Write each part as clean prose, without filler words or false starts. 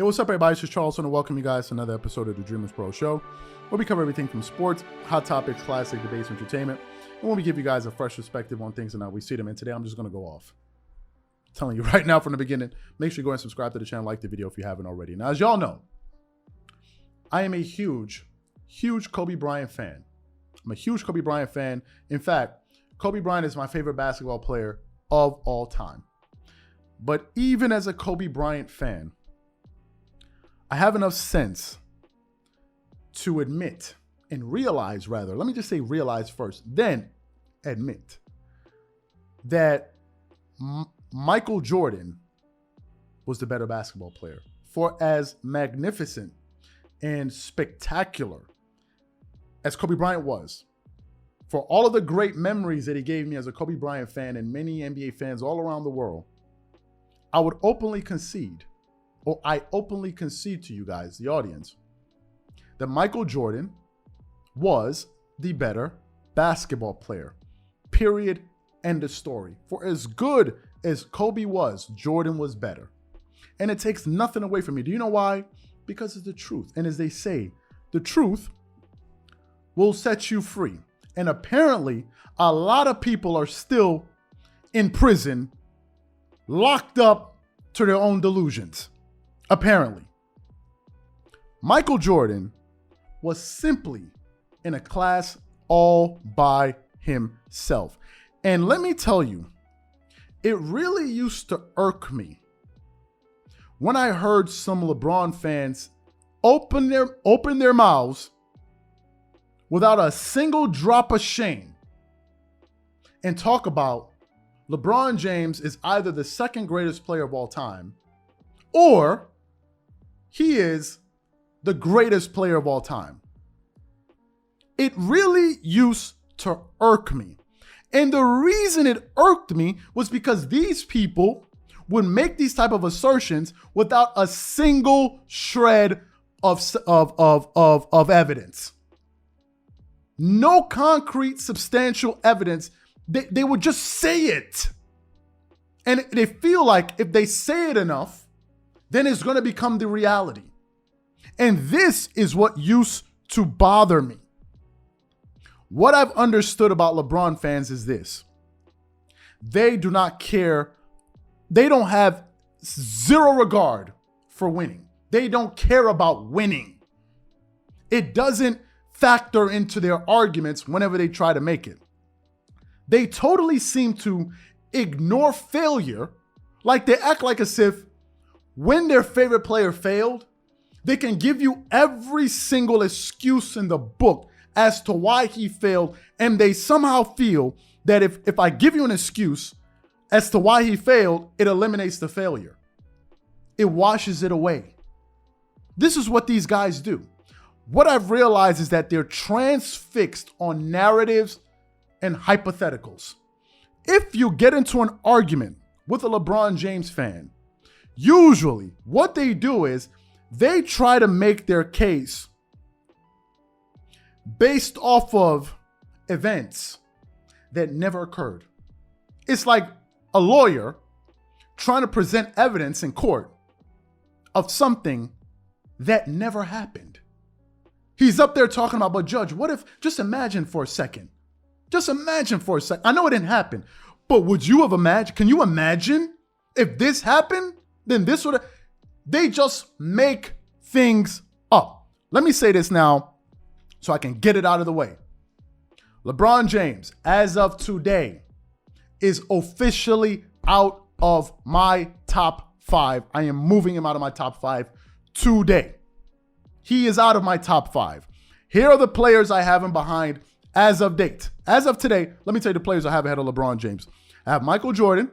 what's up, everybody? It's just Charles, and welcome you guys to another episode of the Dreamerspro Show, where we cover everything from sports, hot topics, classic debates, entertainment, and when we give you guys a fresh perspective on things and how we see them. And today I'm just going to go off. I'm telling you right now from the beginning, make sure you go and subscribe to the channel, like the video if you haven't already. Now, as y'all know, I am a huge Kobe Bryant fan. I'm a huge Kobe Bryant fan. In fact, Kobe Bryant is my favorite basketball player of all time. But even as a Kobe Bryant fan, I have enough sense to admit and realize, rather, let me just say realize first, then admit that Michael Jordan was the better basketball player. For as magnificent and spectacular as Kobe Bryant was, for all of the great memories that he gave me as a Kobe Bryant fan and many NBA fans all around the world, I would openly concede, or I openly concede to you guys, the audience, that Michael Jordan was the better basketball player. Period. End of story. For as good as Kobe was, Jordan was better. And it takes nothing away from me. Do you know why? Because it's the truth. And as they say, the truth will set you free. And apparently, a lot of people are still in prison, locked up to their own delusions. Apparently. Michael Jordan was simply in a class all by himself. And let me tell you, it really used to irk me when I heard some LeBron fans open their mouths without a single drop of shame and talk about LeBron James is either the second greatest player of all time or he is the greatest player of all time. It really used to irk me. And the reason it irked me was because these people would make these type of assertions without a single shred of evidence. No concrete, substantial evidence. They would just say it. And they feel like if they say it enough, then it's going to become the reality. And this is what used to bother me. What I've understood about LeBron fans is this. They do not care. They don't have zero regard for winning. They don't care about winning. It doesn't factor into their arguments whenever they try to make it. They totally seem to ignore failure, like they act like as if when their favorite player failed, they can give you every single excuse in the book as to why he failed, and they somehow feel that if I give you an excuse as to why he failed, it eliminates the failure. It washes it away. This is what these guys do. What I've realized is that they're transfixed on narratives and hypotheticals. If you get into an argument with a LeBron James fan, usually what they do is they try to make their case based off of events that never occurred. It's like a lawyer trying to present evidence in court of something that never happened. He's up there talking about, but judge, what if, just imagine for a second. Just imagine for a second. I know it didn't happen, but would you have imagined? Can you imagine if this happened? Then this would have. They just make things up. Let me say this now so I can get it out of the way. LeBron James, as of today, is officially out of my top 5. I am moving him out of my top 5 today. He is out of my top 5. Here are the players I have him behind as of date. As of today, let me tell you the players I have ahead of LeBron James. I have Michael Jordan.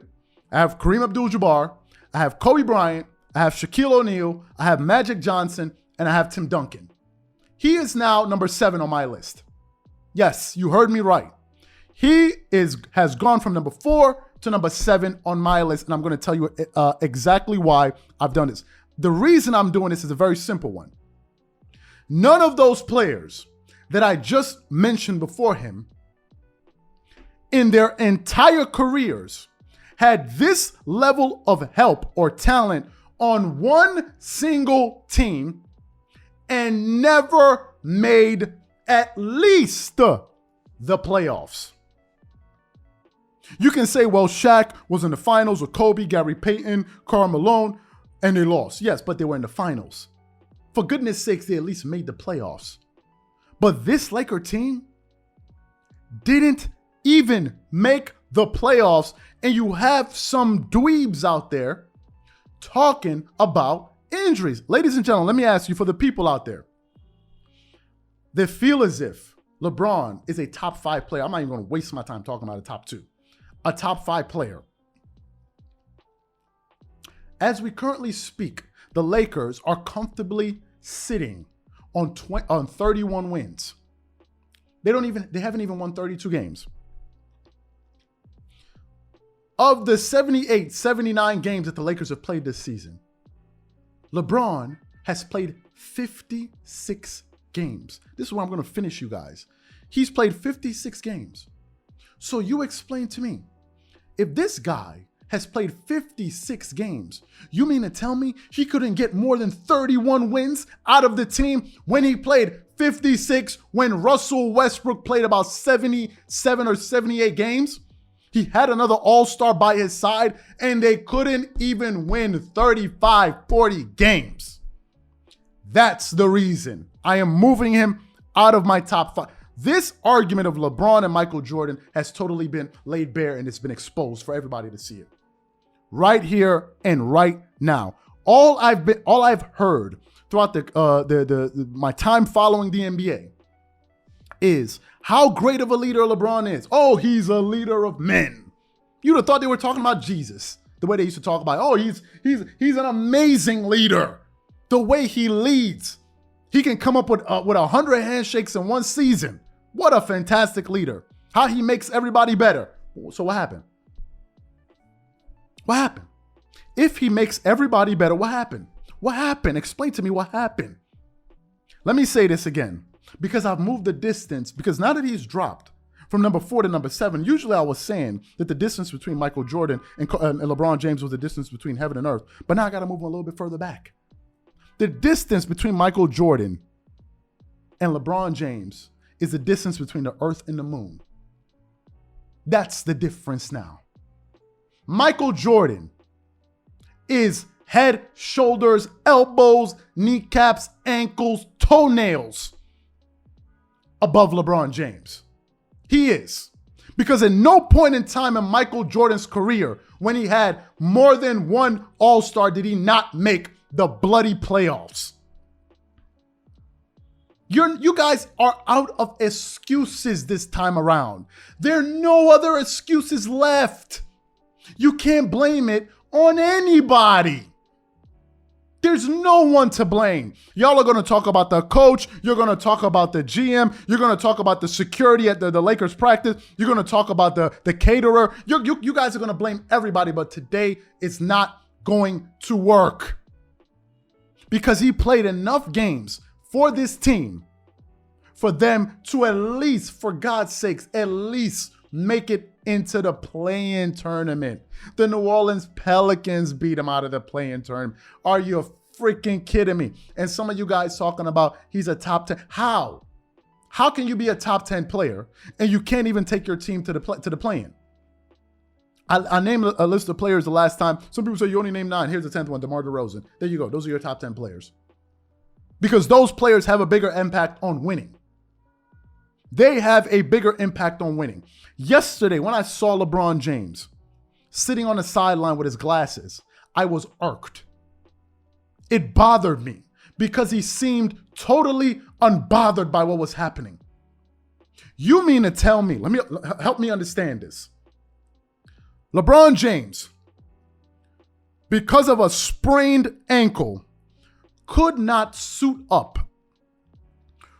I have Kareem Abdul-Jabbar. I have Kobe Bryant. I have Shaquille O'Neal. I have Magic Johnson. And I have Tim Duncan. He is now number 7 on my list. Yes, you heard me right. He has gone from number 4 to number 7 on my list. And I'm going to tell you exactly why I've done this. The reason I'm doing this is a very simple one. None of those players that I just mentioned before him in their entire careers had this level of help or talent on one single team and never made at least the playoffs. You can say, well, Shaq was in the finals with Kobe, Gary Payton, Karl Malone, and they lost. Yes, but they were in the finals. For goodness sakes, they at least made the playoffs. But this Laker team didn't even make the playoffs, and you have some dweebs out there talking about injuries. Ladies and gentlemen, let me ask you, for the people out there that feel as if LeBron is a top 5 player, I'm not even going to waste my time talking about a top 2. A top 5 player. As we currently speak, the Lakers are comfortably sitting on 31 wins. They haven't even won 32 games. Of the 78, 79 games that the Lakers have played this season, LeBron has played 56 games. This is where I'm going to finish, you guys. He's played 56 games. So you explain to me, if this guy has played 56 games, you mean to tell me he couldn't get more than 31 wins out of the team when he played 56, when Russell Westbrook played about 77 or 78 games? He had another all-star by his side, and they couldn't even win 35, 40 games. That's the reason I am moving him out of my top 5. This argument of LeBron and Michael Jordan has totally been laid bare, and it's been exposed for everybody to see it. Right here and right now. All I've heard throughout my time following the NBA is how great of a leader LeBron is. Oh, he's a leader of men. You'd have thought they were talking about Jesus, the way they used to talk about, oh, he's an amazing leader. The way he leads. He can come up with 100 handshakes in one season. What a fantastic leader. How he makes everybody better. So what happened? What happened? If he makes everybody better, what happened? What happened? Explain to me what happened. Let me say this again, because I've moved the distance, because now that he's dropped from number 4 to number 7, usually I was saying that the distance between Michael Jordan and LeBron James was the distance between heaven and earth. But now I got to move a little bit further back. The distance between Michael Jordan and LeBron James is the distance between the earth and the moon. That's the difference now. Michael Jordan is head, shoulders, elbows, kneecaps, ankles, toenails above LeBron James. He is. Because at no point in time in Michael Jordan's career, when he had more than one all-star, did he not make the bloody playoffs. You guys are out of excuses this time around. There are no other excuses left. You can't blame it on anybody. There's no one to blame. Y'all are going to talk about the coach. You're going to talk about the GM. You're going to talk about the security at the Lakers practice. You're going to talk about the caterer. You guys are going to blame everybody, but today it's not going to work. Because he played enough games for this team for them to at least, for God's sakes, at least make it into the play-in tournament. The New Orleans Pelicans beat him out of the play-in tournament. Are you freaking kidding me? And some of you guys talking about he's a top 10. How? How can you be a top 10 player and you can't even take your team to the play-in? I named a list of players the last time. Some people say you only named 9. Here's the 10th one, DeMar DeRozan. There you go. Those are your top 10 players. Because those players have a bigger impact on winning. They have a bigger impact on winning. Yesterday, when I saw LeBron James sitting on the sideline with his glasses, I was irked. It bothered me because he seemed totally unbothered by what was happening. You mean to tell me, help me understand this. LeBron James, because of a sprained ankle, could not suit up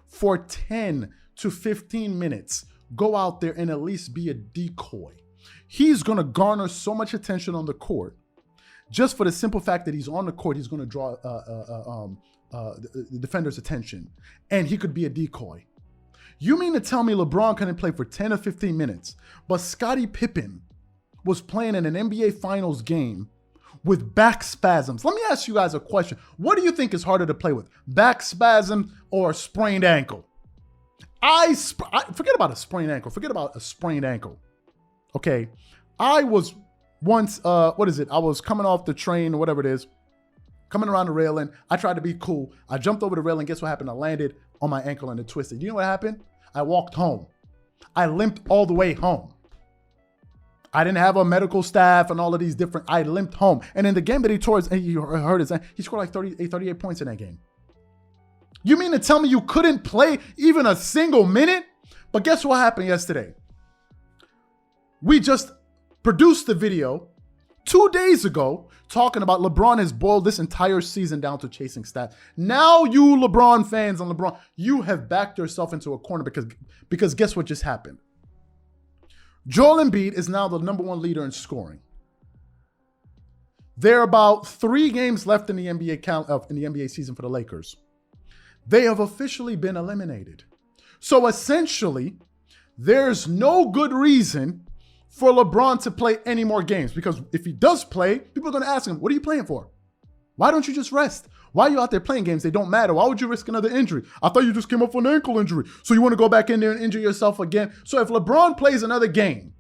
for 10 to 15 minutes, go out there and at least be a decoy. He's going to garner so much attention on the court. Just for the simple fact that he's on the court, he's going to draw the defender's attention, and he could be a decoy. You mean to tell me LeBron couldn't play for 10 or 15 minutes, but Scottie Pippen was playing in an NBA Finals game with back spasms. Let me ask you guys a question. What do you think is harder to play with? Back spasm or a sprained ankle? Forget about a sprained ankle. Forget about a sprained ankle. Okay. I was once, I was coming off the train or whatever it is, coming around the railing. I tried to be cool. I jumped over the railing. Guess what happened? I landed on my ankle and it twisted. You know what happened? I walked home. I limped all the way home. I didn't have a medical staff and all of these different, I limped home. And in the game that he tore, you heard his, he scored like 38 points in that game. You mean to tell me you couldn't play even a single minute? But guess what happened yesterday? We just produced the video 2 days ago talking about LeBron has boiled this entire season down to chasing stats. Now you LeBron fans and LeBron, you have backed yourself into a corner because guess what just happened? Joel Embiid is now the #1 leader in scoring. There are about 3 games left in the NBA season for the Lakers. They have officially been eliminated. So essentially, there's no good reason for LeBron to play any more games, because if he does play, people are going to ask him, what are you playing for? Why don't you just rest? Why are you out there playing games? They don't matter. Why would you risk another injury? I thought you just came up with an ankle injury. So you want to go back in there and injure yourself again? So if LeBron plays another game,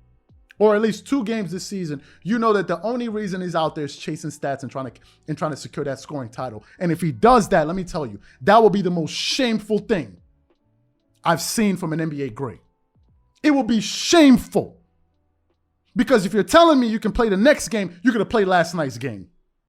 or at least 2 games this season, you know that the only reason he's out there is chasing stats and trying to secure that scoring title. And if he does that, let me tell you, that will be the most shameful thing I've seen from an NBA great. It will be shameful. Because if you're telling me you can play the next game, you're going to play last night's game.